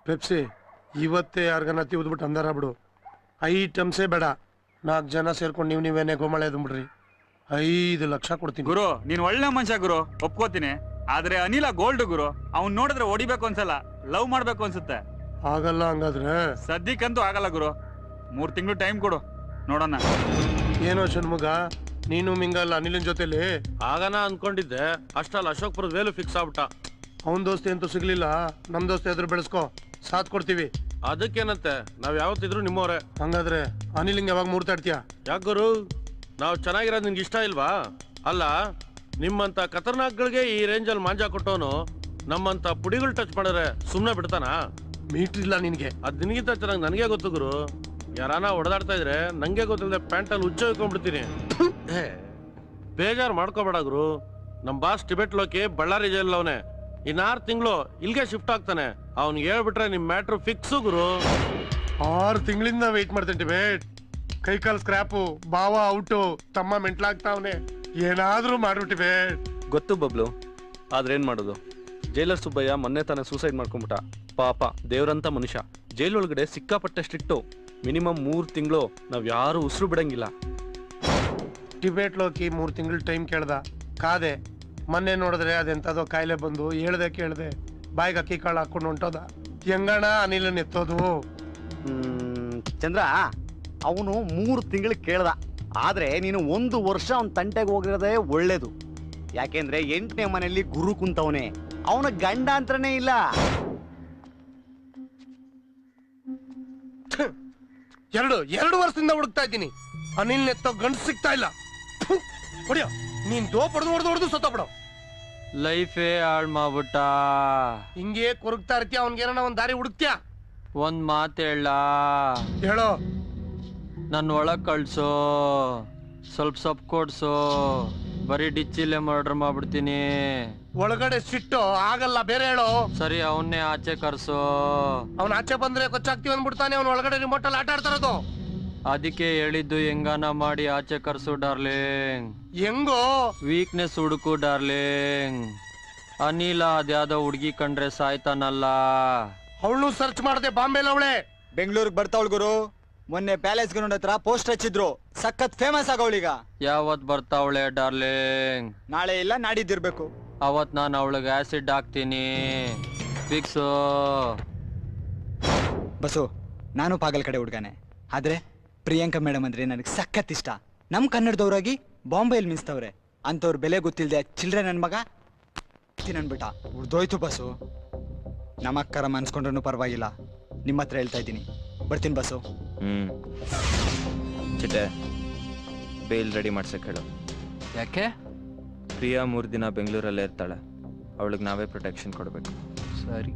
Pepsi ಇವತ್ತೇ ಯಾರಿಗನ ತಿವಿದ್ಬಿಟ್ಟು ಅಂದಾರ ಬಿಡು. ಐಟಮ್ಸೇ ಬೇಡ, 4 ಜನ ಸೇರ್ಕೊಂಡು ನೀವೇನೇ ಗೋಮಳೆ ಬಿಡ್ರಿ. 5 ಲಕ್ಷ ಕೊಡ್ತೀನಿ. ಗುರು ನೀನ್ ಒಳ್ಳೆ ಮನುಷ್ಯ ಗುರು, ಒಪ್ಕೋತೀನಿ. ಆದ್ರೆ ಅನಿಲ ಗೋಲ್ಡ್ ಗುರು, ಅವ್ನ್ ನೋಡಿದ್ರೆ ಹೊಡಿಬೇಕು ಅನ್ಸಲ್ಲ, ಲವ್ ಮಾಡ್ಬೇಕು ಅನ್ಸುತ್ತೆ. ಆಗಲ್ಲ ಹಂಗಾದ್ರೆ? ಸದ್ಯಕ್ಕಂತೂ ಆಗಲ್ಲ ಗುರು, 3 ತಿಂಗಳು ಟೈಮ್ ಕೊಡು ನೋಡೋಣ. ಏನೋ ಷಣ್ಮುಗ, ನೀನು ಮಿಂಗಲ್ಲ ಅನಿಲನ್ ಜೊತೆಲಿ? ಆಗನ ಅನ್ಕೊಂಡಿದ್ದೆ, ಅಷ್ಟಲ್ಲಿ ಅಶೋಕ್ಪುರದ ವೇಲು ಫಿಕ್ಸ್ ಆಗ್ಬಿಟ್ಟ. ಅವನ್ ದೋಸ್ತಿ ಅಂತೂ ಸಿಗ್ಲಿಲ್ಲ, ನಮ್ ದೋಸ್ತಿ ಎದುರು ಬೆಳೆಸ್ಕೊ, ಸಾಥ್ ಕೊಡ್ತೀವಿ. ಅದಕ್ಕೇನಂತೆ, ನಾವ್ ಯಾವತ್ತಿದ್ರು ನಿಮ್ಮವ್ರೆ. ಹಂಗಾದ್ರೆ ಅನಿಲಿಂಗ್ ಯಾವಾಗ ಮೂರ್ತಾಡ್ತೀಯ? ಯಾಕೆ ಗುರು, ನಾವು ಚೆನ್ನಾಗಿರೋದು ನಿನ್ಗೆ ಇಷ್ಟ ಇಲ್ವಾ? ಅಲ್ಲ, ನಿಮ್ಮಂತ ಖತರ್ನಾಕ್ಗಳಿಗೆ ಈ ರೇಂಜಲ್ಲಿ ಮಾಂಜಾ ಕೊಟ್ಟವನು ನಮ್ಮಂತ ಪುಡಿಗಳು ಟಚ್ ಮಾಡಿದ್ರೆ ಸುಮ್ಮನೆ ಬಿಡ್ತಾನ? ಮೀಟ್ರ್ ಇಲ್ಲ ನಿನ್ಗೆ. ಅದ್ ನಿನಗಿಂತ ಚೆನ್ನಾಗಿ ನನಗೆ ಗೊತ್ತು ಗುರು. ಯಾರಾನ ಹೊಡೆದಾಡ್ತಾ ಇದ್ರೆ ನಂಗೆ ಗೊತ್ತಿಲ್ಲದೆ ಪ್ಯಾಂಟಲ್ಲಿ ಹುಚ್ಚ ಹೋಗ್ಕೊಂಡ್ಬಿಡ್ತೀನಿ. ಬೇಜಾರು ಮಾಡ್ಕೋಬೇಡ ಗುರು, ನಮ್ boss Tibet Loki Ballari jail ಅವನೇ. ಇನ್ 6 ತಿಂಗಳು ಇಲ್ಗೆ ಶಿಫ್ಟ್ ಆಗ್ತಾನೆ. ಅವ್ನಿಗೆ ಹೇಳ್ಬಿಟ್ರೆ ನಿಮ್ ಮ್ಯಾಟ್ರು ಫಿಕ್ಸು ಗುರು. 6 ತಿಂಗಳಿಂದ ವೇಟ್ ಮಾಡ್ತೇನೆ ಟಿಬೆಟ್. ಕೈಕಾಲ್ ಸ್ಕ್ರಾಪು, ಬಾವ ಔಟು, ತಮ್ಮ ಮೆಂಟ್ಲಾಗ್ತಾವನೆ, ಏನಾದ್ರೂ ಮಾಡು ಟಿಬೆಟ್. ಗೊತ್ತು ಬಬ್ಲು, ಆದ್ರೇನ್ ಮಾಡೋದು? ಜೈಲರ್ ಸುಬ್ಬಯ್ಯ ಮೊನ್ನೆ ತಾನೇ ಸೂಸೈಡ್ ಮಾಡ್ಕೊಂಬಿಟ್ಟ. ಪಾಪ ದೇವ್ರಂತ ಮನುಷ್ಯ. ಜೈಲೊಳಗಡೆ ಸಿಕ್ಕಾಪಟ್ಟೆ ಸ್ಟ್ರಿಕ್ಟು. ಮಿನಿಮಮ್ 3 ತಿಂಗಳು ನಾವ್ ಯಾರು ಉಸಿರು ಬಿಡಂಗಿಲ್ಲ. ಟಿಬೆಟ್ ಲೋಕಿ 3 ತಿಂಗಳು ಟೈಮ್ ಕೇಳ್ದ, ಕಾದೆ. ಮೊನ್ನೆ ನೋಡಿದ್ರೆ ಅದೆಂತದೋ ಕಾಯಿಲೆ ಬಂದು ಹೇಳ್ದೆ ಕೇಳ್ದೆ ಬಾಯಿಗೆ ಅಕ್ಕಿ ಕಾಳು ಹಾಕೊಂಡು ಹೊಂಟೋದ. ಹೆಂಗಣ ಅನಿಲನ್ ಎತ್ತೋದು? ಚಂದ್ರ, ಅವನು 3 ತಿಂಗಳು ಕೇಳ್ದ, ಆದ್ರೆ ನೀನು 1 ವರ್ಷ ಅವನ ತಂಟೆಗೆ ಹೋಗಿರೋದೇ ಒಳ್ಳೇದು. ಯಾಕೆಂದ್ರೆ 8ನೇ ಮನೆಯಲ್ಲಿ ಗುರು ಕುಂತವನೇ, ಅವನ ಗಂಡ ಅಂತನೇ ಇಲ್ಲ. ಎರಡು ವರ್ಷದಿಂದ ಹುಡುಕ್ತಾ ಇದ್ದೀನಿ, ಅನಿಲ್ ಎತ್ತೋ ಗಂಡು ಸಿಗ್ತಾ ಇಲ್ಲ. ಹೊಡಿಯೋ, ನೀನ್ ದೋ ಹೊಡೆದು ಸತ್ತೋಗ್ಬಿಡೋ. ಲೈಫೇ ಹಾಳ್ ಮಾಡ್ಬಿಟ್ಟ. ಹಿಂಗೆ ಕೊರಗ್ತಾ ಇರ್ತೀಯ, ಅವನ್ಗೇನ ಒಂದ್ ದಾರಿ ಹುಡುಕ್ತ್ಯಾ? ಒಂದ್ ಮಾತು ಹೇಳೋ. ನನ್ನ ಒಳಗ್ ಕಳ್ಸೋ, ಸ್ವಲ್ಪ ಕೊಡ್ಸೋ, ಬರೀ ಡಿಚ್ಚಿಲ್ಲೇ ಮರ್ಡರ್ ಮಾಡ್ಬಿಡ್ತೀನಿ. ಒಳಗಡೆ ಸಿಟ್ಟು ಆಗಲ್ಲ, ಬೇರೆ ಹೇಳೋ. ಸರಿ, ಅವನ್ನೇ ಆಚೆ ಕರ್ಸೋ. ಅವ್ನ ಆಚೆ ಬಂದ್ರೆ ಕೊಚ್ಚಾಕ್ತಿವ್ ಅಂದ್ಬಿಡ್ತಾನೆ. ಅವ್ನ ಒಳಗಡೆ ರಿಮೋಟ್ ಅಲ್ಲಿ ಆಟ ಆಡ್ತಾರದು. ಅದಕ್ಕೆ ಹೇಳಿದ್ದು ಹೆಂಗಾನ ಮಾಡಿ ಆಚೆ ಕರ್ಸು ಡಾರ್ಲಿಂಗ್. ಹೆಂಗೋ? ವೀಕ್ನೆಸ್ ಹುಡುಕು ಡಾರ್ಲಿಂಗ್. ಅನಿಲ ಅದ್ಯಾವ್ದೋ ಹುಡ್ಗಿ ಕಂಡ್ರೆ ಸಾಯ್ತಾನಲ್ಲ, ಅವಳು ಸರ್ಚ್ ಮಾಡದೆ ಬಾಂಬೆಲ್ ಅವಳೆ. ಬೆಂಗಳೂರಿಗೆ ಬರ್ತಾವಳು ಗುರು. ಮೊನ್ನೆ ಪ್ಯಾಲೇಸ್ ಗ್ರೌಂಡ್ ಹತ್ರ ಪೋಸ್ಟ್ ಹಚ್ಚಿದ್ರು, ಸಖತ್ ಫೇಮಸ್ ಆಗವಳೀಗ. ಯಾವತ್ ಬರ್ತಾವಳೆ ಡಾರ್ಲಿಂಗ್? ನಾಳೆ ಇಲ್ಲ ನಾಡಿದ್ದಿರ್ಬೇಕು. ಅವತ್ ನಾನು ಅವಳಿಗೆ ಆಸಿಡ್ ಹಾಕ್ತೀನಿ, ಫಿಕ್ಸು. ಬಸ್ಸು, ನಾನು ಪಾಗಲ್ ಕಡೆ ಹುಡ್ಗಾನೆ, ಆದ್ರೆ ಪ್ರಿಯಾಂಕಾ ಮೇಡಮ್ ಅಂದ್ರೆ ನನಗೆ ಸಖತ್ ಇಷ್ಟ. ನಮ್ ಕನ್ನಡದವ್ರಾಗಿ ಬಾಂಬೆಯಲ್ಲಿ ಮಿನ್ಸ್ತವ್ರೆ, ಅಂತವ್ರ ಬೆಲೆ ಗೊತ್ತಿಲ್ದೆ ಚಿಲ್ಡ್ರೆ ನನ್ ಮಗ ತಿನ್ನನ್ಬಿಟ್ಟ. ಉಡ್ದೋಯ್ತು ಬಸ್ಸು. ನಮ್ಮ ಅಕ್ಕರ ಮನ್ಸ್ಕೊಂಡ್ರೂ ಪರವಾಗಿಲ್ಲ, ನಿಮ್ಮ ಹತ್ರ ಹೇಳ್ತಾ ಇದ್ದೀನಿ. ಬರ್ತೀನಿ ಬಸ್ಸು. ಚಿಟ್ಟೆ, ಬೇಲ್ ರೆಡಿ ಮಾಡ್ಸಕ್ಕೆ ಹೇಳು. ಯಾಕೆ? ಪ್ರಿಯಾ 3 ದಿನ ಬೆಂಗಳೂರಲ್ಲೇ ಇರ್ತಾಳೆ, ಅವಳಿಗೆ ನಾವೇ ಪ್ರೊಟೆಕ್ಷನ್ ಕೊಡಬೇಕು. ಸರಿ.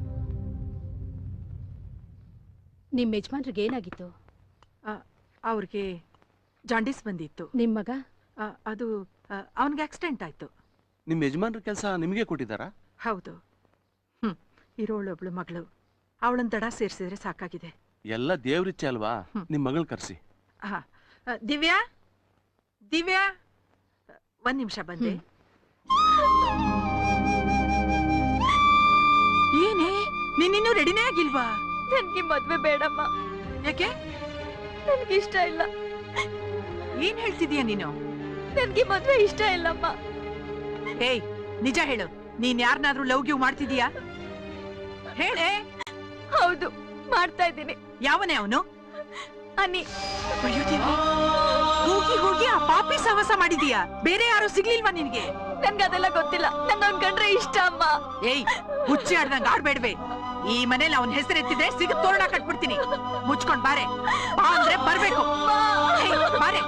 ನಿಮ್ಮ ಯಜಮಾನ್ರಿಗೆ ಏನಾಗಿತ್ತು? ಅವ್ರಿಗೆ ಜಾಂಡೀಸ್ ಬಂದಿತ್ತು. ನಿಮ್ಮ ಮಗ? ಅದು ಅವನಿಗೆ ಆಕ್ಸಿಡೆಂಟ್ ಆಯ್ತು. ನಿಮ್ ಯಜಮಾನ್ರ ಕೆಲಸ ನಿಮಗೆ ಕೊಟ್ಟಿದ್ದಾರಾ? ಹೌದು. ಇರೋಳೊಬ್ಳು ಮಗಳು, ಅವಳನ್ನ ದಡ ಸೇರಿಸಿದ್ರೆ ಸಾಕಾಗಿದೆ. ಎಲ್ಲ ದೇವ್ರಿಚ್ಛೆ ಅಲ್ವಾ, ನಿಮ್ ಮಗಳು ಕರ್ಸಿ. ದಿವ್ಯಾ, ದಿವ್ಯಾ, 1 ನಿಮಿಷ ಬಂದೆ. ಏನೇ, ನೀನಿನ್ನೂ ರೆಡಿನೇ ಆಗಿಲ್ವಾ? ನನ್ಗೆ ಮದ್ವೆ ಬೇಡಮ್ಮ. ಯಾಕೆ? ನನ್ಗೆ ಇಷ್ಟ ಇಲ್ಲ. ಏನ್ ಹೇಳ್ತಿದೀಯ ನೀನು? ನನ್ಗೆ ಮದ್ವೆ ಇಷ್ಟ ಇಲ್ಲಮ್ಮ. ಏಯ್, ನಿಜ ಹೇಳು, ನೀನ್ ಯಾರನ್ನಾದ್ರೂ ಲವ್ ಗಿವ್ ಮಾಡ್ತಿದೀಯಾ? ಹೇಳೇ. ಹೌದು, ಮಾಡ್ತಾ ಇದ್ದೀನಿ. ಯಾವನೇ ಅವನು? ಅನಿ. ಹೋಗಿ ಹೋಗಿ ಆ ಪಾಪಿ ಸಹವಾಸ ಮಾಡಿದೀಯಾ? ಬೇರೆ ಯಾರು ಸಿಗ್ಲಿಲ್ವಾ ನಿನ್ಗೆ? ನನ್ಗೆ ಅದೆಲ್ಲ ಗೊತ್ತಿಲ್ಲ, ನಂಗೆ ಅವ್ನ್ ಕಂಡ್ರೆ ಇಷ್ಟ ಅಮ್ಮ. ಏಯ್, ಹುಚ್ಚಿ ಆಡ್ದಂಗ ಆಡ್ಬೇಡ್ವೆ. ಈ ಮನೇಲಿ ಅವನ ಹೆಸರೆತ್ತಿದ್ರೆ ಸಿಗ ತೋರಣ ಕಟ್ಬಿಡ್ತೀನಿ. ಮುಚ್ಕೊಂಡ್ ಬಾರೆ, ಬಾ ಅಂದ್ರೆ ಬರ್ಬೇಕು. ಬಾರೆ.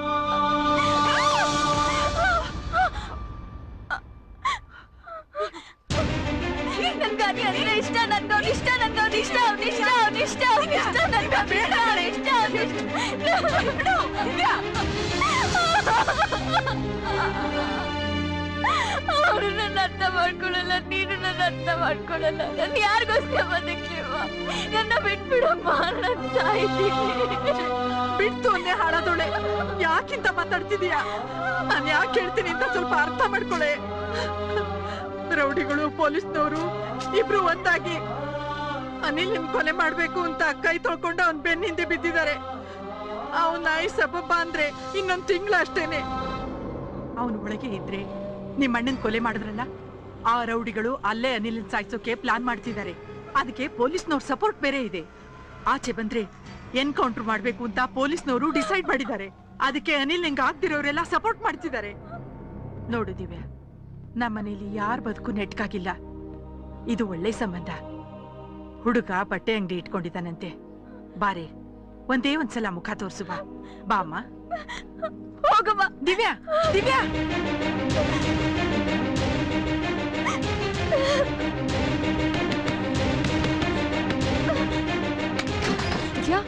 ನನ್ಗೆ ಅನಿ ಅಂದ್ರೆ ಇಷ್ಟ, ನನ್ಗೆ ಅವ್ನ ಇಷ್ಟ, ನನ್ಗೆ ಅವ್ನ ಇಷ್ಟ, ಅವ್ನ ಇಷ್ಟ, ಅವ್ನ ಇಷ್ಟ, ಅವ್ನ ಇಷ್ಟ, ನನ್ಗೆ ಬೇಡ, ಇಷ್ಟ, ಅವ್ನ ಇಷ್ಟ. ಅವರು ನನ್ನ ಅರ್ಥ ಮಾಡ್ಕೊಳಲ್ಲ, ನೀನು ನನ್ನ ಅರ್ಥ ಮಾಡ್ಕೊಳಲ್ಲ. ನಾನು ಯಾರಿಗೋಸ್ಕರ ಬದುಕ್ಲಿವ? ನನ್ನ ಬಿಟ್ಬಿಡಮ್ಮ, ನನ್ನ ಸಾಯ್ತೀನಿ. ಬಿಡ್ತು ಅನ್ನೇ ಹಾಳಾದೋಳೆ. ಯಾಕಿಂತ ಮಾತಾಡ್ತಿದೀಯಾ? ನಾನು ಯಾಕೆ ಹೇಳ್ತೀನಿ ಅಂತ ಸ್ವಲ್ಪ ಅರ್ಥ ಮಾಡ್ಕೊಳೆ. ರೌಡಿಗಳು, ಪೊಲೀಸ್ನವರು ಇಬ್ರು ಒಂದಾಗಿ ಅನಿಲ್ ನಿಮ್ ಕೊಲೆ ಮಾಡ್ಬೇಕು ಅಂತ ಕೈ ತೊಳ್ಕೊಂಡು ಅವನ್ ಬೆನ್ನಿಂದ ಬಿದ್ದಿದ್ದಾರೆ. ಅವನ್ ನಾಯಿ ಸಬಬ್ಬ ಅಂದ್ರೆ ಇನ್ನೊಂದ್ ತಿಂಗಳು ಅಷ್ಟೇನೆ. ಅವನು ಒಳಗೆ ಇದ್ರೆ ನಿಮ್ ಅಣ್ಣನ್ ಕೊಲೆ ಮಾಡಿದ್ರಲ್ಲ, ಆ ರೌಡಿಗಳು ಅಲ್ಲೇ ಅನಿಲ್ ಸಾಯಿಸೋಕೆ ಪ್ಲಾನ್ ಮಾಡ್ತಿದ್ದಾರೆ. ಅದಕ್ಕೆ ಪೊಲೀಸ್ನವ್ರ ಸಪೋರ್ಟ್ ಬೇರೆ ಇದೆ. ಆಚೆ ಬಂದ್ರೆ ಎನ್ಕೌಂಟರ್ ಮಾಡ್ಬೇಕು ಅಂತ ಪೊಲೀಸ್ನವರು ಡಿಸೈಡ್ ಮಾಡಿದ್ದಾರೆ. ಅದಕ್ಕೆ ಅನಿಲ್ ನಿಂಗೆ ಆಗ್ತಿರೋರೆಲ್ಲ ಸಪೋರ್ಟ್ ಮಾಡ್ತಿದ್ದಾರೆ. ನೋಡು ದಿವ್ಯಾ, ನಮ್ಮನೇಲಿ ಯಾರ ಬದುಕು ನೆಟ್ಕಾಗಿಲ್ಲ. ಇದು ಒಳ್ಳೆ ಸಂಬಂಧ. ಹುಡುಗ ಬಟ್ಟೆ ಅಂಗಡಿ ಇಟ್ಕೊಂಡಿದ್ದಾನಂತೆ. ಬಾರೆ, ಒಂದೇ ಒಂದ್ಸಲ ಮುಖ ತೋರ್ಸು ಬಾ. ಬಾ ಅಮ್ಮ. ಹೋಗಮ್ಮ. ದಿವ್ಯಾ, ದಿವ್ಯಾ,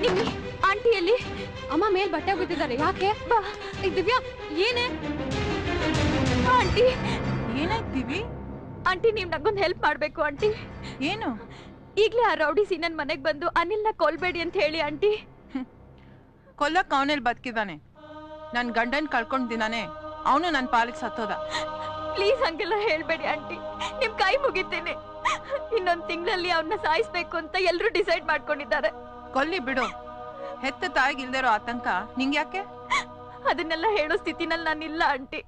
ನಿಮ್ಮಿ ಆಂಟಿಯಲ್ಲಿ ಅಮ್ಮ ಮೇಲ್ ಬಟ್ಟೆ ಒಗಿತಿದ್ದಾರೆ. ಯಾಕೆ? ಬಾ. ದಿವ್ಯಾ, ಏನೇ? ಆಂಟಿ, ಏನಾಯ್ತೀವಿ? ಆಂಟಿ, ನೀವ್ ನಂಗೊಂದು ಹೆಲ್ಪ್ ಮಾಡ್ಬೇಕು ಆಂಟಿ. ಏನು? ಈಗ್ಲೇ ಆ ರೌಡಿ ಸೀನನ್ ಮನೆಗ್ ಬಂದು ಅನಿಲ್ನ ಕೊಲ್ಬೇಡಿ ಅಂತ ಹೇಳಿ ಆಂಟಿ. ಕೊಲ್ಲಕ್ ಅವನಲ್ಲಿ ಬದುಕಿದ್ದಾನೆ. ನನ್ ಗಂಡನ್ ಕಳ್ಕೊಂಡಿದ್ದಾನೆ. ಅವನು ನನ್ ಪಾಲಿಗೆ ಸತ್ತೋದ. ಪ್ಲೀಸ್ ಹಂಗೆಲ್ಲ ಹೇಳ್ಬೇಡಿ ಆಂಟಿ, ನಿಮ್ ಕೈ ಮುಗಿತೀನಿ. ಇನ್ನೊಂದ್ ತಿಂಗಳಲ್ಲಿ ಅವನ್ನ ಸಾಯಿಸ್ಬೇಕು ಅಂತ ಎಲ್ರು ಡಿಸೈಡ್ ಮಾಡ್ಕೊಂಡಿದ್ದಾರೆ. ಕೊಲ್ಲಿ ಬಿಡು. ಹೆತ್ತ ತಾಯಿಗೆ ಇಲ್ದಿರೋ ಆತಂಕ ನಿಂಗೆ ಯಾಕೆ? ಅದನ್ನೆಲ್ಲ ಹೇಳೋ ಸ್ಥಿತಿನಲ್ಲಿ ನಾನಿಲ್ಲ ಆಂಟಿ.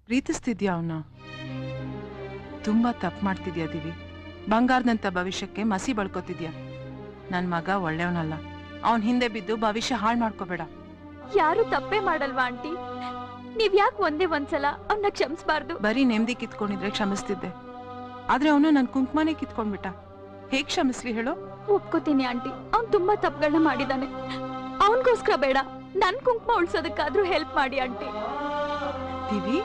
ಪ್ರೀತಿಸ್ತಿದ್ಯಾ ಅವನ್ನ? ತುಂಬಾ ತಪ್ಪು ಮಾಡ್ತಿದ್ಯಾ ದಿವಿ. ಬಂಗಾರದಂತ ಭವಿಷ್ಯಕ್ಕೆ ಮಸಿ ಬಳ್ಕೋತಿದ್ಯಾ. ನನ್ ಮಗ ಒಳ್ಳೆಯವನಲ್ಲ. ಅವನ್ ಹಿಂದೆ ಬಿದ್ದು ಭವಿಷ್ಯ ಹಾಳು ಮಾಡ್ಕೋಬೇಡ. ಯಾರು ತಪ್ಪೇ ಮಾಡಲ್ವಾ ಆಂಟಿ? ನೀವ್ ಯಾಕೆ ಒಂದೇ ಒಂದ್ಸಲ ಅವನ್ನ ಕ್ಷಮಿಸಬಾರ್ದು? ಬರೀ ನೆಮ್ಮದಿ ಕಿತ್ಕೊಂಡಿದ್ರೆ ಕ್ಷಮಿಸ್ತಿದ್ದೆ. ಆದ್ರೆ ಅವನು ನನ್ ಕುಂಕುಮನೇ ಕಿತ್ಕೊಂಡ್ಬಿಟ್ಟ. ಹೇಗ್ ಕ್ಷಮಿಸ್ಲಿ ಹೇಳು? ಒಪ್ಕೋತೀನಿ ಆಂಟಿ, ಅವ್ನ್ ತುಂಬಾ ತಪ್ಪುಗಳನ್ನ ಮಾಡಿದಾನೆ. ಅವನ್ಗೋಸ್ಕರ ಬೇಡ, ನನ್ ಕುಂಕುಮ ಉಳ್ಸೋದಕ್ಕಾದ್ರೂ ಹೆಲ್ಪ್ ಮಾಡಿ ಆಂಟಿ. ದಿವಿ,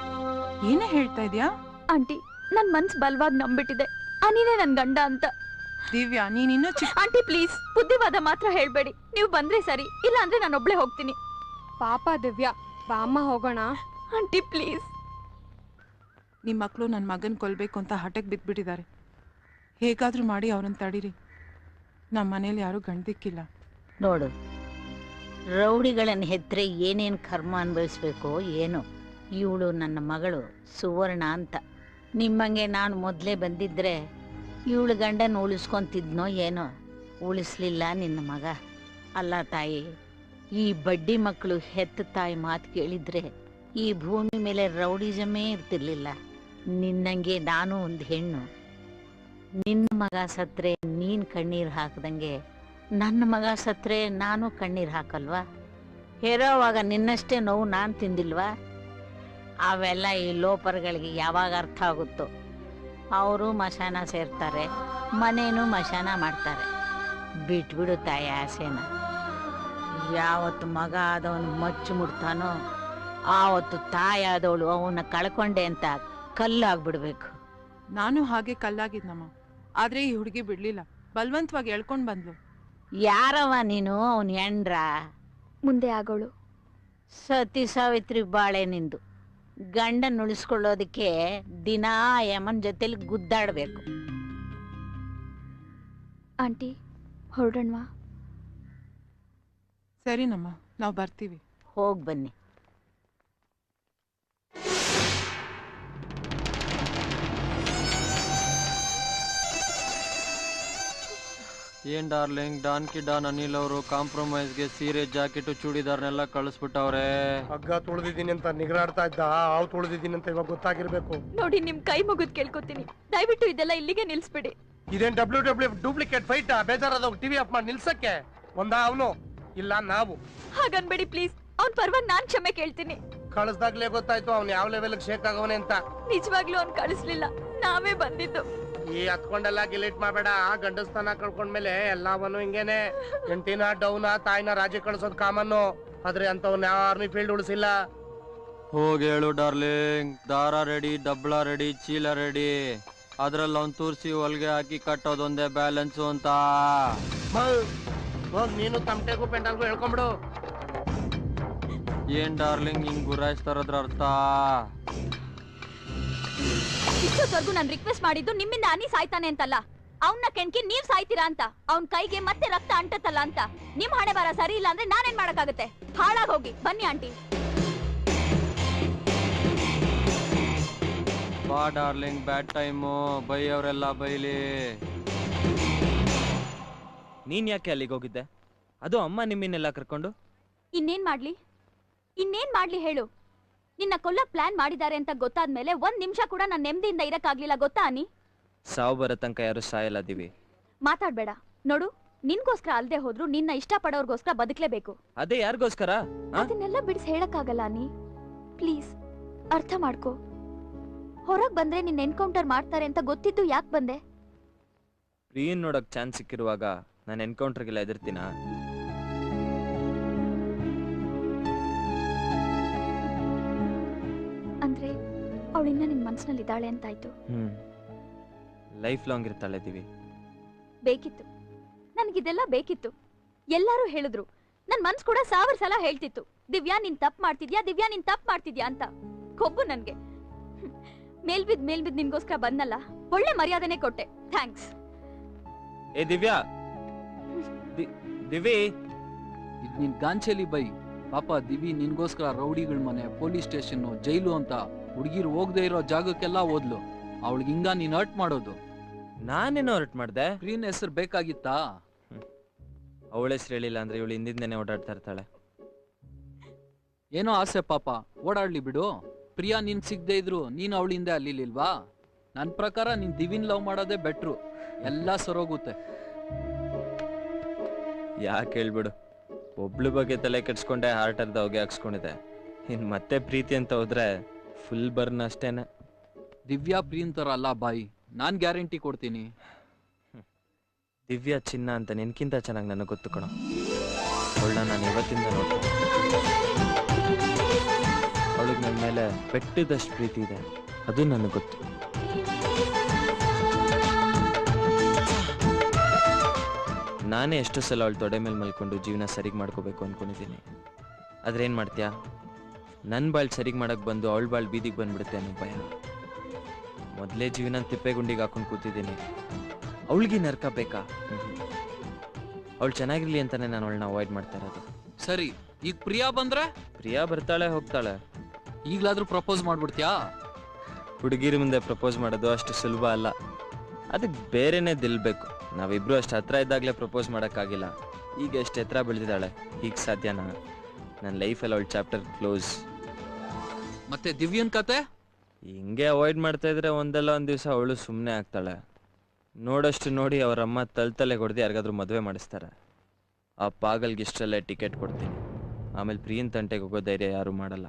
ಏನೇ ಹೇಳ್ತಾ ಇದ್ಯಾ? ಆಂಟಿ, ನನ್ ಮನ್ಸ್ ಬಲವಾಗಿ ನಂಬಿಟ್ಟಿದೆ ಅನಿನೇ ನನ್ ಗಂಡ ಅಂತ. ದಿವ್ಯಾ, ನೀನಿನ್ನೂ ಆಂಟಿ ಪ್ಲೀಸ್, ಬುದ್ಧಿವಾದ ಮಾತ್ರ ಹೇಳ್ಬೇಡಿ. ನೀವು ಬಂದ್ರೆ ಸರಿ, ಇಲ್ಲ ಅಂದ್ರೆ ನಾನು ಒಬ್ಳೆ ಹೋಗ್ತೀನಿ. ಪಾಪ ದಿವ್ಯಾ, ಬಾಮ್ಮ ಹೋಗೋಣ. Aunty please. ನಿಮ್ ಮಕ್ಳು ನನ್ ಮಗನ್ ಕೊಲ್ಬೇಕು ಅಂತ ಹಠಕ್ ಬಿದ್ಬಿಟ್ಟಿದ್ದಾರೆ. ಹೇಗಾದ್ರೂ ಮಾಡಿ ಅವ್ರನ್ನ ತಡೀರಿ. ನಮ್ಮ ಮನೇಲಿ ಯಾರು ಗಂಡದಿಕ್ಕಿಲ್ಲ. ನೋಡು, ರೌಡಿಗಳನ್ನ ಹೆತ್ರೆ ಏನೇನು ಕರ್ಮ ಅನುಭವಿಸ್ಬೇಕೋ ಏನೋ. ಇವಳು ನನ್ನ ಮಗಳು ಸುವರ್ಣ ಅಂತ. ನಿಮ್ಮಂಗೆ ನಾನು ಮೊದಲೇ ಬಂದಿದ್ರೆ ಇವಳು ಗಂಡನ ಉಳಿಸ್ಕೊಂತಿದ್ನೋ ಏನೋ. ಉಳಿಸ್ಲಿಲ್ಲ ನಿನ್ನ ಮಗ. ಅಲ್ಲ ತಾಯಿ, ಈ ಬಡ್ಡಿ ಮಕ್ಕಳು ಹೆತ್ತ ತಾಯಿ ಮಾತು ಕೇಳಿದ್ರೆ ಈ ಭೂಮಿ ಮೇಲೆ ರೌಡಿಸಮೇ ಇರ್ತಿರ್ಲಿಲ್ಲ. ನಿನ್ನಂಗೆ ನಾನು ಒಂದು ಹೆಣ್ಣು. ನಿನ್ನ ಮಗ ಸತ್ರೆ ನೀನು ಕಣ್ಣೀರು ಹಾಕ್ದಂಗೆ ನನ್ನ ಮಗ ಸತ್ರೆ ನಾನು ಕಣ್ಣೀರು ಹಾಕಲ್ವಾ? ಹೇರೋವಾಗ ನಿನ್ನಷ್ಟೇ ನೋವು ನಾನು ತಿಂದಿಲ್ವಾ? ಅವೆಲ್ಲ ಈ ಲೋಪರ್ಗಳಿಗೆ ಯಾವಾಗ ಅರ್ಥ ಆಗುತ್ತೋ. ಅವರು ಮಶಾನ ಸೇರ್ತಾರೆ, ಮನೇನೂ ಮಶಾನ ಮಾಡ್ತಾರೆ. ಬಿಟ್ಬಿಡು ತಾಯಿ ಆಸೆನ. ಯಾವತ್ತು ಮಗ ಆದವನು ಮಚ್ಚು ಮುಡ್ತಾನೋ ಆವತ್ತು ತಾಯಿ ಆದವಳು ಅವನ್ನ ಕಳ್ಕೊಂಡೆ ಅಂತ ಕಲ್ಲಾಗ್ಬಿಡ್ಬೇಕು. ನಾನು ಹಾಗೆ ಕಲ್ಲಾಗಿದ್ನಮ್ಮ. ಆದ್ರೆ ಈ ಹುಡುಗಿ ಬಿಡ್ಲಿಲ್ಲ. ಬಲವಂತವಾಗಿ ಎಳ್ಕೊಂಡ್ ಬಂದ್ಲು. ಯಾರವ ನೀನು? ಅವನ್ ಹೆಂಡ್ರ? ಮುಂದೆ ಆಗೋಳು. ಸತಿ ಸಾವಿತ್ರಿ ಬಾಳೆ ನಿಂದು. ಗಂಡನ್ ಉಳಿಸ್ಕೊಳ್ಳೋದಕ್ಕೆ ದಿನಾ ಯಮನ್ ಜೊತೆಲಿ ಗುದ್ದಾಡ್ಬೇಕು. ಆಂಟಿ, ಹೊರಡೋಣವಾ? ಸರಿನಮ್ಮ, ನಾವು ಬರ್ತೀವಿ. ಹೋಗ್ ಬನ್ನಿ. ಏನ್ ಡಾರ್ಲಿಂಗ್, ಡಾನ್ ಕಿ ಡಾನ್ ಅನಿಲ್ ಅವರು ಕಾಂಪ್ರಮೈಸ್ಗೆ ಸೀರೆ ಜಾಕೆಟ್ ಚೂಡಿದಾರ್ನೆಲ್ಲ ಕಳಿಸ್ಬಿಟ್ಟವ್ರೆ. ಹಗ್ಗ ತುಳಿದಿದ್ದೀನಿ ಅಂತ ನಿಗರಾಡ್ತಾ ಇದ್ದ, ಹಾವು ತುಳಿದಿದ್ದೀನಿ ಅಂತ ಇವಾಗ ಗೊತ್ತಾಗಿರ್ಬೇಕು. ನೋಡಿ, ನಿಮ್ ಕೈ ಮುಗಿದ್ ಕೇಳ್ಕೊತೀನಿ, ದಯವಿಟ್ಟು ಇದೆಲ್ಲ ಇಲ್ಲಿಗೆ ನಿಲ್ಸ್ಬಿಡಿ. ಇದೇನ್ ಡಬ್ಲ್ಯೂ ಡೂಪ್ಲಿಕೇಟ್ ಫೈಟ್? ಬೇಜಾರಾದವ್ ಟಿವಿ ಆಫ್ ಮಾಡಿ ನಿಲ್ಸಕ್ಕೆ ಒಂದ ಅವನು ಇಲ್ಲ ನಾವು. ಹಾಗನ್ಬೇಡಿ ಪ್ಲೀಸ್. ಅವ್ನ್ ಪರವಾಗಿ ನಾನ್ ಕ್ಷಮೆ ಕೇಳ್ತೀನಿ. ಕಳಿಸ್ದಾಗ್ಲೇ ಗೊತ್ತಾಯ್ತು ಅವ್ನು ಯಾವ ಲೆವೆಲ್ ಶೇಕ್ ಆಗವನೆ ಅಂತ. ನಿಜವಾಗ್ಲೂ ಅವ್ನ್ ಕಳಿಸ್ಲಿಲ್ಲ, ನಾವೇ ಬಂದಿದ್ದು. ಈ ಹತ್ಕೊಂಡೆಲ್ಲ ಗಿಲೇಟ್ ಮಾಡಬೇಡ. ಗಂಡಸ್ತಾನ ಕಳ್ಕೊಂಡ್ಮೇಲೆ ಎಲ್ಲವನು ಹಿಂಗೇನೆ. ಹೆಂಡತಿನ ಡೌನ ತಾಯಿನ ರಾಜ್ಯ ಕಳ್ಸೋದ್ ಕಾಮನ್ನು. ಆದ್ರೆ ಅಂತವ್ನ ಯಾವ ಆರ್ಮಿ ಫೀಲ್ಡ್ ಉಳಿಸಿಲ್ಲ. ಹೋಗಿ ಹೇಳು ಡಾರ್ಲಿಂಗ್, ದಾರ ರೆಡಿ, ಡಬ್ಳ ರೆಡಿ, ಚೀಲ ರೆಡಿ. ಅದ್ರಲ್ಲಿ ಅವ್ನ್ ತೂರ್ಸಿ ಹೊಲ್ಗೆ ಹಾಕಿ ಕಟ್ಟೋದೊಂದೇ ಬ್ಯಾಲೆನ್ಸು ಅಂತ. ಹೋಗ್ ನೀನು ತಮಟೆಗೂ ಪೆಂಡಲ್ಗೂ ಹೇಳ್ಕೊಂಬಿಡು. ಏನ್ ಡಾರ್ಲಿಂಗ್ ಹಿಂಗ್ ಗುರಾಯಿಸ್ತಾರದ್ರ ಅರ್ಥ? ಇಷ್ಟೊತ್ತವರೆಗೂ ನಾನು ರಿಕ್ವೆಸ್ಟ್ ಮಾಡಿದ್ದು ನಿಮ್ಮಿಂದ ಅನಿ ಸಾಯ್ತಾನೆ ಅಂತಲ್ಲ, ಅವನ್ನ ಕೆಣ್ಕಿ ನೀವ್ ಸಾಯ್ತೀರಾ ಅಂತ. ಅವನ್ ಕೈಗೆ ಮತ್ತೆ ರಕ್ತ ಅಂಟತ್ತಲ್ಲ ಅಂತ. ನಿಮ್ ಹಣೆ ಬರ ಸರಿ ಇಲ್ಲ ಅಂದ್ರೆ ನಾನೇನ್ ಮಾಡಕ್ಕಾಗತ್ತೆ? ಹಾಳಾಗ್ ಹೋಗಿ ಬನ್ನಿ ಆಂಟಿ. ಬಾ ಡಾರ್ಲಿಂಗ್, ಬ್ಯಾಡ್ ಟೈಮು. ಬೈಯವರೆಲ್ಲ ಬೈಲಿ. ನೀನ್ ಯಾಕೆ ಅಲ್ಲಿಗೆ ಹೋಗಿದ್ದೆ? ಅದು ಅಮ್ಮ ನಿಮ್ಮನ್ನೆಲ್ಲ ಕರ್ಕೊಂಡು. ಇನ್ನೇನ್ ಮಾಡ್ಲಿ ಹೇಳು? ನಿನ್ನ ಕೊಲ್ಲಕ್ ಪ್ಲಾನ್ ಮಾಡಿದ್ದಾರೆ ಅಂತ ಗೊತ್ತಾದ್ಮೇಲೆ 1 ನಿಮಿಷ ಕೂಡ ನಾನು ನೆಮ್ಮದಿಯಿಂದ ಇರಕ್ಕಾಗ್ಲಿಲ್ಲ ಗೊತ್ತಾ ಅನಿ? ಸಾವು ಬರೋ ತನಕ ಯಾರು ಸಾಯಲ್ಲ ದಿವಿ. ಮಾತಾಡ್ಬೇಡ. ನೋಡು, ನಿನ್ಗೋಸ್ಕರ ಅಲ್ದೆ ಹೋದ್ರು ನಿನ್ನ ಇಷ್ಟ ಪಡೋರ್ಗೋಸ್ಕರ ಬದುಕ್ಲೇಬೇಕು. ಅದೇ ಯಾರಿಗೋಸ್ಕರ? ಅದನ್ನೆಲ್ಲ ಬಿಡಿಸಿ ಹೇಳಕ್ಕಾಗಲ್ಲ ಅನಿ. ಪ್ಲೀಸ್ ಅರ್ಥ ಮಾಡ್ಕೋ. ಹೊರಗ್ ಬಂದ್ರೆ ನಿನ್ನ ಎನ್ಕೌಂಟರ್ ಮಾಡ್ತಾರೆ ಅಂತ ಗೊತ್ತಿದ್ದು ಯಾಕೆ ಬಂದೆ? ಪ್ರಿಯನ್ ನೋಡಕ್ ಚಾನ್ಸ್ ಸಿಕ್ಕಿರುವಾಗ ನಾನು ಎನ್ಕೌಂಟರ್ಗೆಲ್ಲ ಎದುರ್ತೀನ? ಅಂದ್ರೆ ಅವಳಿನ್ನ ನಿನ್ ಮನ್ಸಿನಲ್ಲಿ ಇದ್ದಾಳೆ ಅಂತಾಯ್ತು. ಲೈಫ್ ಲಾಂಗ್ ಇರ್ತಾಳೆ ದಿವಿ. ಬೇಕಿತ್ತು, ನನ್ಗಿದೆಲ್ಲ ಬೇಕಿತ್ತು. ಎಲ್ಲರೂ ಹೇಳಿದ್ರು, ನನ್ ಮನ್ಸ್ ಕೂಡ 1000 ಸಲ ಹೇಳ್ತಿತ್ತು, ದಿವ್ಯಾ ನೀನ್ ತಪ್ಪು ಮಾಡ್ತಿದ್ಯಾ, ದಿವ್ಯಾ ನೀನ್ ತಪ್ಪು ಮಾಡ್ತಿದ್ಯಾ ಅಂತ. ಕೊಬ್ಬು ನನ್ಗೆ. ಮೇಲ್ಬಿದ್ ನಿನ್ಗೋಸ್ಕರ ಬಂದಲ್ಲ, ಒಳ್ಳೆ ಮರ್ಯಾದನೆ ಕೊಟ್ಟೆ. ಥ್ಯಾಂಕ್ಸ್. ಏ ದಿವ್ಯಾ, ದಿವಿ, ಇದ್ ನಿನ್ ಗಾಂಚಲಿ ಬೈ. ಪಾಪ ದಿವಿ ನಿನ್ಗೋಸ್ಕರ ರೌಡಿಗಳ ಮನೆ, ಪೊಲೀಸ್ ಸ್ಟೇಷನ್, ಜೈಲು ಅಂತ ಹುಡುಗಿರು ಹೋಗದೆ ಇರೋ ಜಾಗಕ್ಕೆಲ್ಲ ಓದ್ಲು. ಅವಳಿಗೆ ಹಿಂಗ ನೀನ್ ಹರ್ಟ್ ಮಾಡೋದು? ನಾನೇನೋ ಹರ್ಟ್ ಮಾಡ್ದೆ? ಪ್ರೀನ್ ಹೆಸರು ಬೇಕಾಗಿತ್ತಾ? ಅವಳ ಹೆಸರು ಹೇಳಿಲ್ಲ ಅಂದ್ರೆ ಇವಳು ಹಿಂದಿಂದನೇ ಓಡಾಡ್ತಾ ಇರ್ತಾಳೆ. ಏನೋ ಆಸೆ ಪಾಪ, ಓಡಾಡ್ಲಿ ಬಿಡು. ಪ್ರಿಯಾ ನಿನ್ ಸಿಗದೆ ಇದ್ರು ನೀನ್ ಅವಳಿಂದ ಅಲ್ಲಿಲ್ವಾ? ನನ್ ಪ್ರಕಾರ ನೀನ್ ದಿವಿನ್ ಲವ್ ಮಾಡೋದೇ ಬೆಟ್ರು. ಎಲ್ಲ ಸರೋಗುತ್ತೆ. ಯಾಕೆ ಹೇಳ್ಬಿಡು, ಒಬ್ಳು ಬಗ್ಗೆ ತಲೆ ಕೆಡ್ಸ್ಕೊಂಡೆ ಹಾರ್ಟ್ ಅರ್ಧ ಹೊಗೆ ಹಾಕ್ಸ್ಕೊಂಡಿದೆ. ಇನ್ ಮತ್ತೆ ಪ್ರೀತಿ ಅಂತ ಹೋದ್ರೆ ಫುಲ್ ಬರ್ನ್ ಅಷ್ಟೇನೆ. ದಿವ್ಯಾ ಪ್ರೀನ್ ತರ ಅಲ್ಲ ಬಾಯಿ, ನಾನ್ ಗ್ಯಾರಂಟಿ ಕೊಡ್ತೀನಿ. ದಿವ್ಯಾ ಚಿನ್ನ ಅಂತ ನಿನ್ಕಿಂತ ಚೆನ್ನಾಗಿ ನನಗೆ ಗೊತ್ತು ಕಣೋ. ಅವಳನ್ನ ನಾನು ಇವತ್ತಿಂದ ನೋಡ್ತೀನಿ. ಅವಳಿಗೆ ನನ್ನ ಮೇಲೆ ಬೆಟ್ಟದಷ್ಟು ಪ್ರೀತಿ ಇದೆ, ಅದು ನನಗೆ ಗೊತ್ತು. ನಾನೇ ಎಷ್ಟು ಸಲ ಅವಳು ತೊಡೆ ಮೇಲೆ ಮಲ್ಕೊಂಡು ಜೀವನ ಸರಿಗೆ ಮಾಡ್ಕೋಬೇಕು ಅಂದ್ಕೊಂಡಿದ್ದೀನಿ. ಆದ್ರೆ ಏನು ಮಾಡ್ತೀಯಾ, ನನ್ನ ಬಾಳ್ ಸರಿಗೆ ಮಾಡಕ್ಕೆ ಬಂದು ಅವಳ ಬಾಳ್ ಬೀದಿಗೆ ಬಂದ್ಬಿಡುತ್ತೆ ಅನ್ನೋ ಭಯ. ಮೊದಲೇ ಜೀವನ ತಿಪ್ಪೆಗುಂಡಿಗೆ ಹಾಕೊಂಡು ಕೂತಿದ್ದೀನಿ. ಅವಳಿಗೆ ನರ್ಕ ಬೇಕಾ? ಅವಳು ಚೆನ್ನಾಗಿರ್ಲಿ ಅಂತಾನೆ ನಾನು ಅವಳನ್ನ ಅವಾಯ್ಡ್ ಮಾಡ್ತಾ ಇರೋದು. ಸರಿ, ಈಗ ಪ್ರಿಯಾ ಬಂದ್ರೆ? ಪ್ರಿಯಾ ಬರ್ತಾಳೆ ಹೋಗ್ತಾಳೆ. ಈಗ್ಲಾದ್ರೂ ಪ್ರಪೋಸ್ ಮಾಡ್ಬಿಡ್ತೀಯಾ? ಹುಡುಗಿರ ಮುಂದೆ ಪ್ರಪೋಸ್ ಮಾಡೋದು ಅಷ್ಟು ಸುಲಭ ಅಲ್ಲ. ಅದಕ್ಕೆ ಬೇರೆನೇ ದಿಲ್ಬೇಕು. ನಾವಿಬ್ರು ಅಷ್ಟು ಹತ್ರ ಇದ್ದಾಗಲೇ ಪ್ರಪೋಸ್ ಮಾಡೋಕ್ಕಾಗಿಲ್ಲ. ಈಗ ಎಷ್ಟು ಎತ್ತರ ಬೆಳೆದಿದ್ದಾಳೆ, ಈಗ ಸಾಧ್ಯನಾ? ನನ್ನ ಲೈಫಲ್ಲಿ ಅವಳ ಚಾಪ್ಟರ್ ಕ್ಲೋಸ್. ಮತ್ತೆ ದಿವ್ಯನ್ ಕತೆ? ಹಿಂಗೆ ಅವಾಯ್ಡ್ ಮಾಡ್ತಾ ಇದ್ರೆ ಒಂದಲ್ಲ ಒಂದು ದಿವಸ ಅವಳು ಸುಮ್ಮನೆ ಆಗ್ತಾಳೆ. ನೋಡಷ್ಟು ನೋಡಿ ಅವರಮ್ಮ ತಲೆ ಹೊಡೆದು ಯಾರಿಗಾದ್ರೂ ಮದುವೆ ಮಾಡಿಸ್ತಾರೆ. ಆ ಪಾಗಲ್ಗೆ ಇಷ್ಟರಲ್ಲೇ ಟಿಕೆಟ್ ಕೊಡ್ತೀನಿ. ಆಮೇಲೆ ಪ್ರಿಯನ್ ತಂಟೆಗೆ ಹೋಗೋ ಧೈರ್ಯ ಯಾರೂ ಮಾಡಲ್ಲ.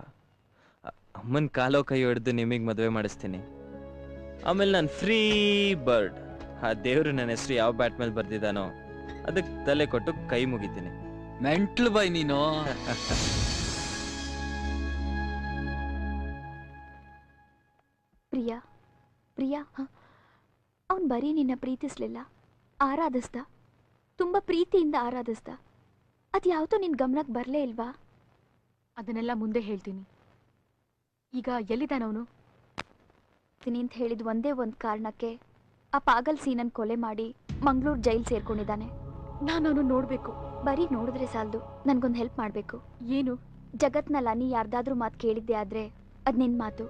ಅಮ್ಮನ ಕಾಲೋ ಕೈ ಹೊಡೆದು ನಿಮಗೆ ಮದುವೆ ಮಾಡಿಸ್ತೀನಿ. ಆಮೇಲೆ ನಾನು ಫ್ರೀ ಬರ್ಡ್. ಆ ದೇವ್ರು ನನ್ನ ಹೆಸರು ಯಾವ ಬ್ಯಾಟ್ ಮೇಲೆ ಬರ್ದಿದ್ದಾನೋ ಅದಕ್ಕೆ ತಲೆ ಕೊಟ್ಟು ಕೈ ಮುಗಿತೀನಿ. ಮೆಂಟ್ಲ್ ಬೈ ನೀನು. ಪ್ರಿಯಾ ಪ್ರಿಯಾ ಅವನ್ ಬರೀ ನಿನ್ನ ಪ್ರೀತಿಸ್ಲಿಲ್ಲ, ಆರಾಧಿಸ್ದ. ತುಂಬಾ ಪ್ರೀತಿಯಿಂದ ಆರಾಧಿಸ್ದ. ಅದ್ಯಾವುದೋ ನಿನ್ ಗಮನಕ್ಕೆ ಬರಲೇ ಇಲ್ವಾ? ಅದನ್ನೆಲ್ಲ ಮುಂದೆ ಹೇಳ್ತೀನಿ. ಈಗ ಎಲ್ಲಿದ್ದಾನವನು? ಅಂತ ಹೇಳಿದ ಒಂದೇ ಒಂದು ಕಾರಣಕ್ಕೆ ಆ ಪಾಗಲ್ ಸೀನನ್ ಕೊಲೆ ಮಾಡಿ ಮಂಗಳೂರು ಜೈಲ್ ಸೇರ್ಕೊಂಡಿದ್ದಾನೆ. ನಾನು ಅವನು ನೋಡ್ಬೇಕು. ಬರೀ ನೋಡಿದ್ರೆ ಸಾಲದು, ನನ್ಗೊಂದು ಹೆಲ್ಪ್ ಮಾಡ್ಬೇಕು. ಏನು? ಜಗತ್ನಲ್ಲ ನೀ ಯಾರ್ದಾದ್ರೂ ಮಾತು ಕೇಳಿದ್ದೆ ಆದ್ರೆ ಅದ್ ನಿನ್ ಮಾತು.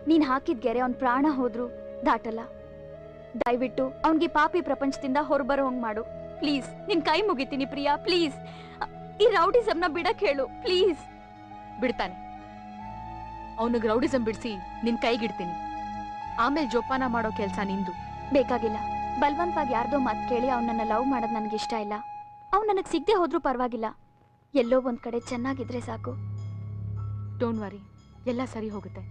ನೀನ್ ಹಾಕಿದ ಗೆರೆ ಅವ್ನ ಪ್ರಾಣ ಹೋದ್ರು ದಾಟಲ್ಲ. ದಯವಿಟ್ಟು ಅವನ್ಗೆ ಪಾಪಿ ಪ್ರಪಂಚದಿಂದ ಹೊರಬರೋ ಹಂಗ್ ಮಾಡು ಪ್ಲೀಸ್. ನಿನ್ ಕೈ ಮುಗಿತೀನಿ ಪ್ರಿಯಾ, ಪ್ಲೀಸ್. ಈ ರೌಡಿಸಮ್ನ ಬಿಡಕ್ ಹೇಳು ಪ್ಲೀಸ್. ಬಿಡ್ತಾನೆ. ಅವನಿಗೆ ರೌಡಿಸಮ್ ಬಿಡಿಸಿ ನಿನ್ ಕೈಗಿಡ್ತೀನಿ. ಆಮೇಲೆ ಜೋಪಾನ ಮಾಡೋ ಕೆಲ್ಸ ನಿಂದು. ಬೇಕಾಗಿಲ್ಲ. ಬಲ್ವಂತವಾಗಿ ಯಾರ್ದೋ ಮಾತು ಕೇಳಿ ಅವನನ್ನ ಲವ್ ಮಾಡೋದು ನನಗೆ ಇಷ್ಟ ಇಲ್ಲ. ಅವ್ನು ನನಗೆ ಸಿಗದೆ ಹೋದ್ರೂ ಪರವಾಗಿಲ್ಲ, ಎಲ್ಲೋ ಒಂದ್ ಕಡೆ ಚೆನ್ನಾಗಿದ್ರೆ ಸಾಕು. ಡೋಂಟ್ ವರಿ, ಎಲ್ಲ ಸರಿ ಹೋಗುತ್ತೆ.